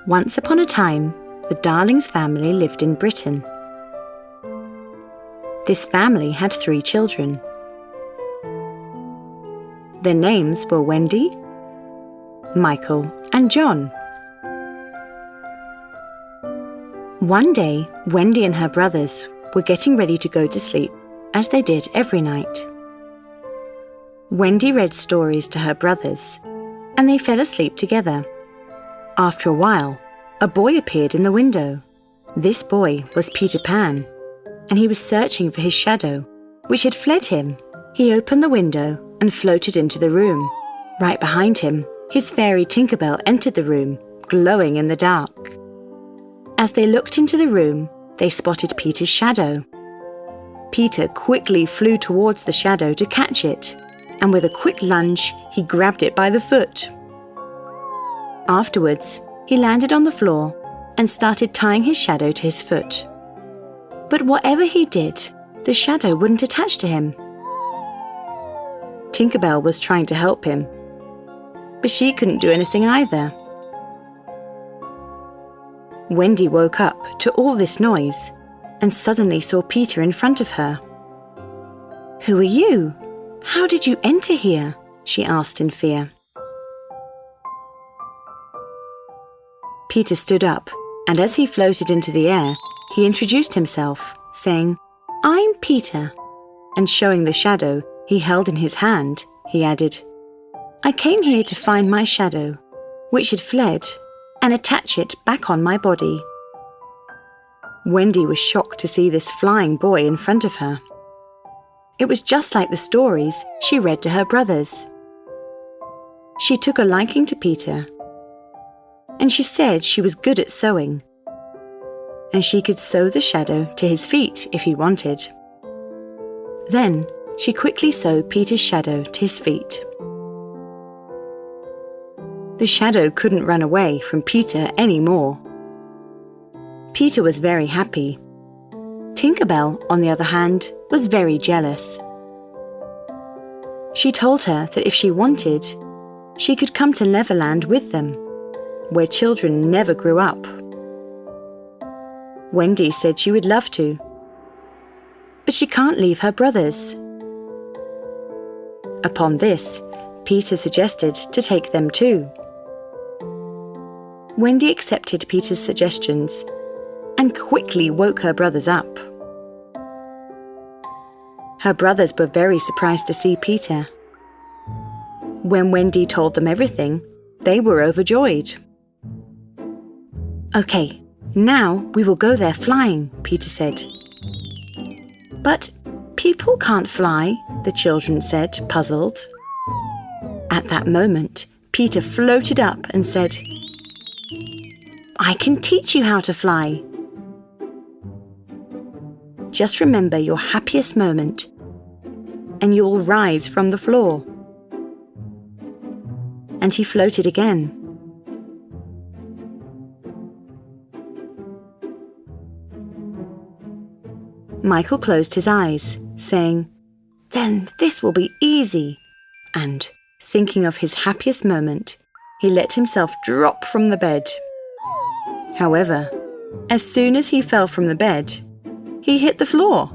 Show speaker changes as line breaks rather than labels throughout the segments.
Once upon a time, the Darlings family lived in Britain. This family had 3 children. Their names were Wendy, Michael, and John. One day, Wendy and her brothers were getting ready to go to sleep, as they did every night. Wendy read stories to her brothers, and they fell asleep together. After a while, a boy appeared in the window. This boy was Peter Pan, and he was searching for his shadow, which had fled him. He opened the window and floated into the room. Right behind him, his fairy Tinker Bell entered the room, glowing in the dark. As they looked into the room, they spotted Peter's shadow. Peter quickly flew towards the shadow to catch it, and with a quick lunge, he grabbed it by the foot. Afterwards, he landed on the floor and started tying his shadow to his foot. But whatever he did, the shadow wouldn't attach to him. Tinker Bell was trying to help him, but she couldn't do anything either. Wendy woke up to all this noise and suddenly saw Peter in front of her. "Who are you? How did you enter here?" she asked in fear. Peter stood up, and as he floated into the air, he introduced himself, saying, "I'm Peter," and showing the shadow he held in his hand, he added, "I came here to find my shadow, which had fled, and attach it back on my body." Wendy was shocked to see this flying boy in front of her. It was just like the stories she read to her brothers. She took a liking to Peter, and she said she was good at sewing, and she could sew the shadow to his feet if he wanted. Then she quickly sewed Peter's shadow to his feet. The shadow couldn't run away from Peter anymore. Peter was very happy. Tinker Bell, on the other hand, was very jealous. She told her that if she wanted, she could come to Neverland with them, where children never grew up. Wendy said she would love to, but she can't leave her brothers. Upon this, Peter suggested to take them too. Wendy accepted Peter's suggestions and quickly woke her brothers up. Her brothers were very surprised to see Peter. When Wendy told them everything, they were overjoyed. "Okay, now we will go there flying," Peter said. "But people can't fly," the children said, puzzled. At that moment, Peter floated up and said, "I can teach you how to fly. Just remember your happiest moment, and you will rise from the floor." And he floated again. Michael closed his eyes, saying, "Then this will be easy." And, thinking of his happiest moment, he let himself drop from the bed. However, as soon as he fell from the bed, he hit the floor.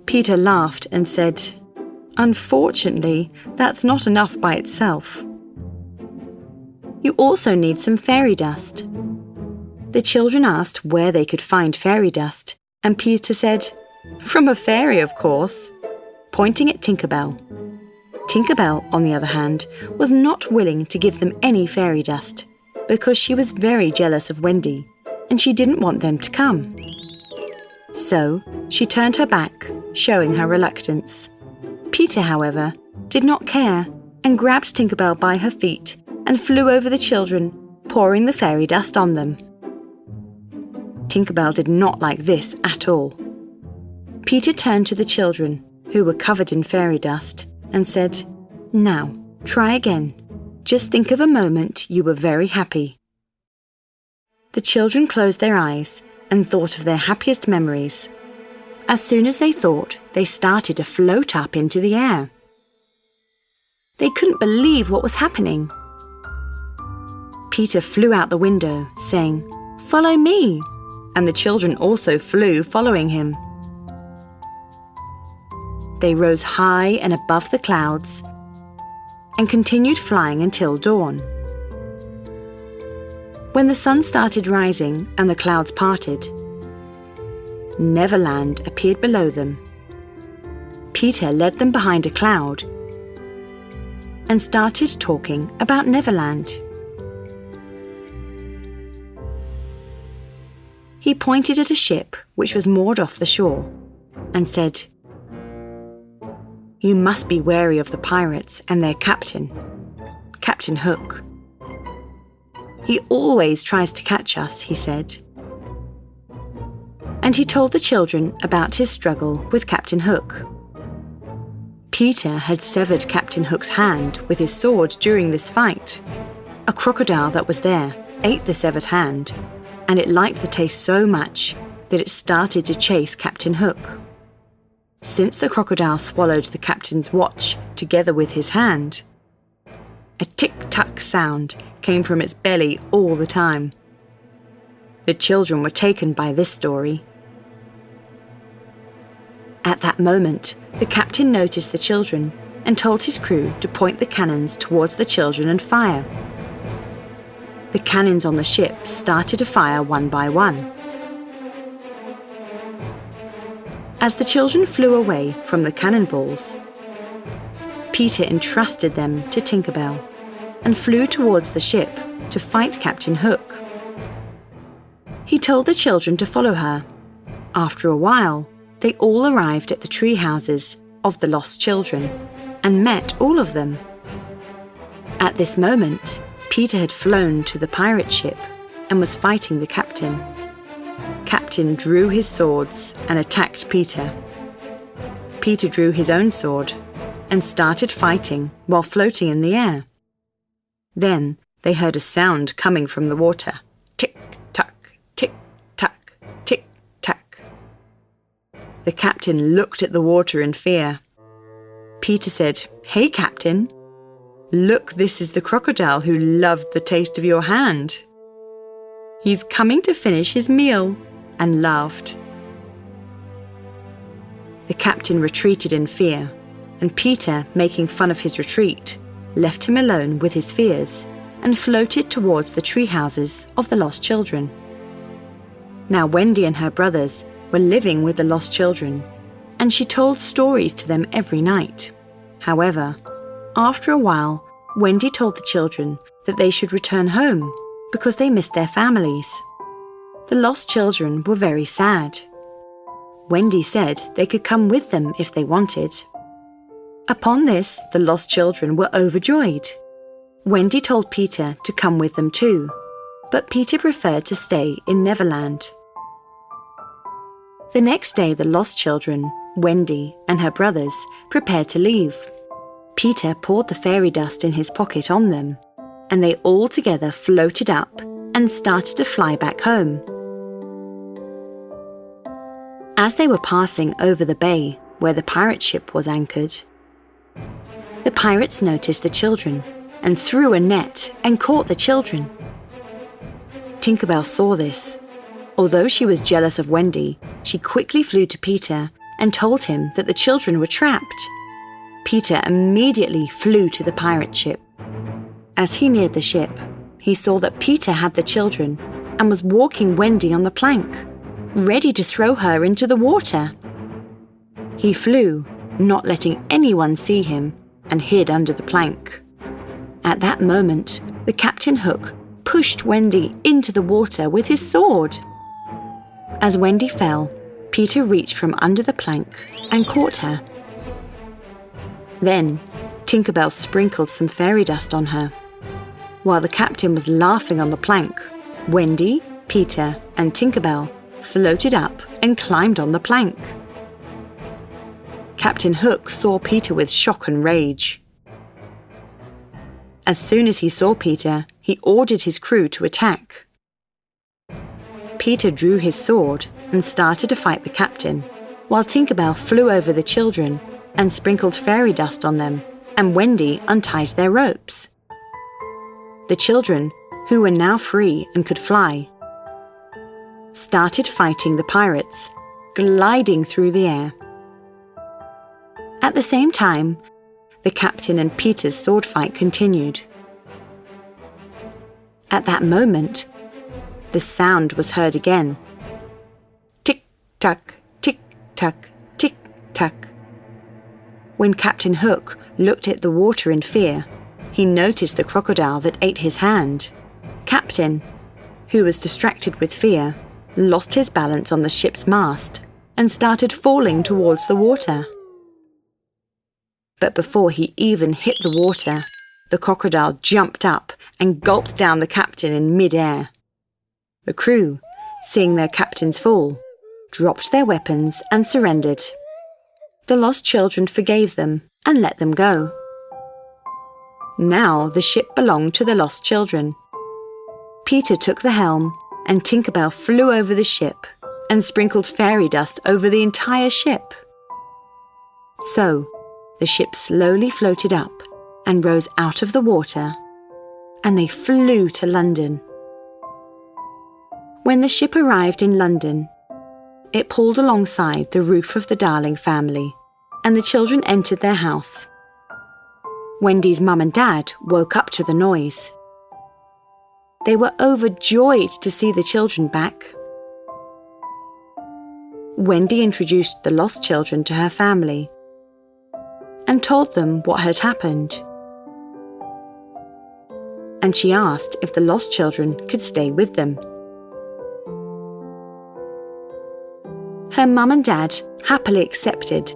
Peter laughed and said, "Unfortunately, that's not enough by itself. You also need some fairy dust." The children asked where they could find fairy dust, and Peter said, "From a fairy, of course," pointing at Tinker Bell. Tinker Bell, on the other hand, was not willing to give them any fairy dust because she was very jealous of Wendy and she didn't want them to come. So she turned her back, showing her reluctance. Peter, however, did not care and grabbed Tinker Bell by her feet and flew over the children, pouring the fairy dust on them. Tinker Bell did not like this at all. Peter turned to the children, who were covered in fairy dust, and said, "Now, try again. Just think of a moment you were very happy." The children closed their eyes and thought of their happiest memories. As soon as they thought, they started to float up into the air. They couldn't believe what was happening. Peter flew out the window, saying, "Follow me," and the children also flew, following him. They rose high and above the clouds and continued flying until dawn. When the sun started rising and the clouds parted, Neverland appeared below them. Peter led them behind a cloud and started talking about Neverland. He pointed at a ship which was moored off the shore and said, "You must be wary of the pirates and their captain, Captain Hook. He always tries to catch us," he said. And he told the children about his struggle with Captain Hook. Peter had severed Captain Hook's hand with his sword during this fight. A crocodile that was there ate the severed hand, and it liked the taste so much that it started to chase Captain Hook. Since the crocodile swallowed the captain's watch together with his hand, a tick-tock sound came from its belly all the time. The children were taken by this story. At that moment, the captain noticed the children and told his crew to point the cannons towards the children and fire. The cannons on the ship started to fire one by one. As the children flew away from the cannonballs, Peter entrusted them to Tinker Bell and flew towards the ship to fight Captain Hook. He told the children to follow her. After a while, they all arrived at the tree houses of the lost children and met all of them. At this moment, Peter had flown to the pirate ship and was fighting the captain. Captain drew his swords and attacked Peter. Peter drew his own sword and started fighting while floating in the air. Then they heard a sound coming from the water. Tick-tock, tick-tock, tick-tock. The captain looked at the water in fear. Peter said, "Hey, Captain, look, this is the crocodile who loved the taste of your hand. He's coming to finish his meal," and laughed. The captain retreated in fear, and Peter, making fun of his retreat, left him alone with his fears and floated towards the tree houses of the lost children. Now Wendy and her brothers were living with the lost children, and she told stories to them every night. However, after a while, Wendy told the children that they should return home because they missed their families. The lost children were very sad. Wendy said they could come with them if they wanted. Upon this, the lost children were overjoyed. Wendy told Peter to come with them too, but Peter preferred to stay in Neverland. The next day, the lost children, Wendy and her brothers, prepared to leave. Peter poured the fairy dust in his pocket on them, and they all together floated up and started to fly back home. As they were passing over the bay where the pirate ship was anchored, the pirates noticed the children and threw a net and caught the children. Tinker Bell saw this. Although she was jealous of Wendy, she quickly flew to Peter and told him that the children were trapped. Peter immediately flew to the pirate ship. As he neared the ship, he saw that Peter had the children and was walking Wendy on the plank, ready to throw her into the water. He flew, not letting anyone see him, and hid under the plank. At that moment, the Captain Hook pushed Wendy into the water with his sword. As Wendy fell, Peter reached from under the plank and caught her. Then, Tinker Bell sprinkled some fairy dust on her. While the captain was laughing on the plank, Wendy, Peter, and Tinker Bell floated up and climbed on the plank. Captain Hook saw Peter with shock and rage. As soon as he saw Peter, he ordered his crew to attack. Peter drew his sword and started to fight the captain, while Tinker Bell flew over the children and sprinkled fairy dust on them, and Wendy untied their ropes. The children who were now free and could fly, started fighting the pirates, gliding through the air. At the same time, the captain and Peter's sword fight continued. At that moment, the sound was heard again. Tick-tack, tick-tack, tick-tack. When Captain Hook looked at the water in fear, he noticed the crocodile that ate his hand. Captain, who was distracted with fear, lost his balance on the ship's mast and started falling towards the water. But before he even hit the water, the crocodile jumped up and gulped down the captain in mid-air. The crew, seeing their captains fall, dropped their weapons and surrendered. The lost children forgave them and let them go. Now the ship belonged to the lost children. Peter took the helm and Tinker Bell flew over the ship and sprinkled fairy dust over the entire ship. So, the ship slowly floated up and rose out of the water, and they flew to London. When the ship arrived in London, it pulled alongside the roof of the Darling family, and the children entered their house. Wendy's mum and dad woke up to the noise. They were overjoyed to see the children back. Wendy introduced the lost children to her family and told them what had happened. And she asked if the lost children could stay with them. Her mum and dad happily accepted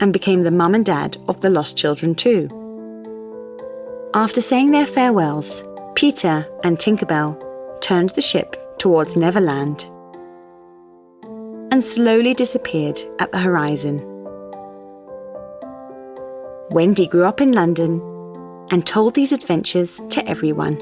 and became the mum and dad of the lost children too. After saying their farewells, Peter and Tinker Bell turned the ship towards Neverland and slowly disappeared at the horizon. Wendy grew up in London and told these adventures to everyone.